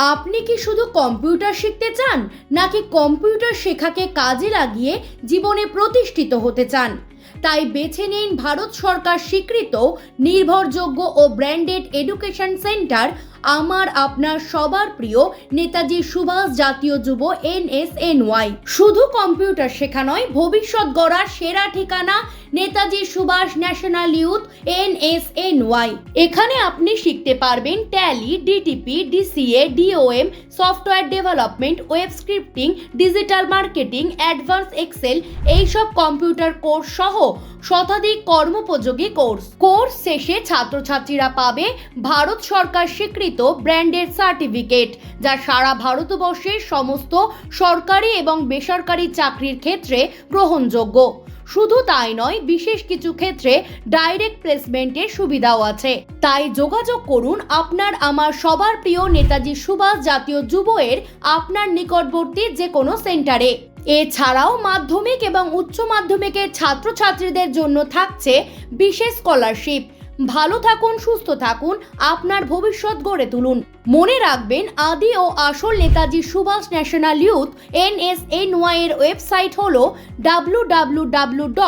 আপনি কি শুধু কম্পিউটার শিখতে চান নাকি কম্পিউটার শেখাকে কাজে লাগিয়ে জীবনে প্রতিষ্ঠিত হতে চান? তাই বেছে নিন ভারত সরকার স্বীকৃত নির্ভরযোগ্য ও ব্র্যান্ডেড এডুকেশন সেন্টার আমার আপনার সবার প্রিয় নেতাজি সুভাষ জাতীয় যুব NSNY। শুধু কম্পিউটার শেখা নয়, ভবিষ্যৎ গড়ার সেরা ঠিকানা Netaji Subhash national youth NSNY। এখানে আপনি শিখতে পারবেন tally, DTP, DCA, DOM, software development, web scripting, digital marketing, advance excel, এইসব কম্পিউটার কোর্স সহ শতাধিক কর্মোপযোগী কোর্স শেষে ছাত্রছাত্রীরা পাবে ভারত সরকার স্বীকৃত ব্র্যান্ডেড সার্টিফিকেট, যা সারা ভারতবর্ষের সমস্ত সরকারি এবং বেসরকারি চাকরির ক্ষেত্রে গ্রহণযোগ্য। শুধু তাই নয়, বিশেষ কিছু ক্ষেত্রে ডাইরেক্ট প্লেসমেন্টের সুবিধাও আছে। তাই যোগাযোগ করুন আপনার আমার সবার প্রিয় নেতাজি সুভাষ জাতীয় যুব এর আপনার নিকটবর্তী যে কোনো সেন্টারে। এছাড়াও মাধ্যমিক এবং উচ্চ মাধ্যমিকের ছাত্রছাত্রীদের জন্য থাকছে বিশেষ স্কলারশিপ। ভালো থাকুন, সুস্থ থাকুন, আপনার ভবিষ্যৎ গড়ে তুলুন। মনে রাখবেন, আদি ও আসল Netaji Subhash national youth NSNY এর ওয়েবসাইট হলো www.nsny.org।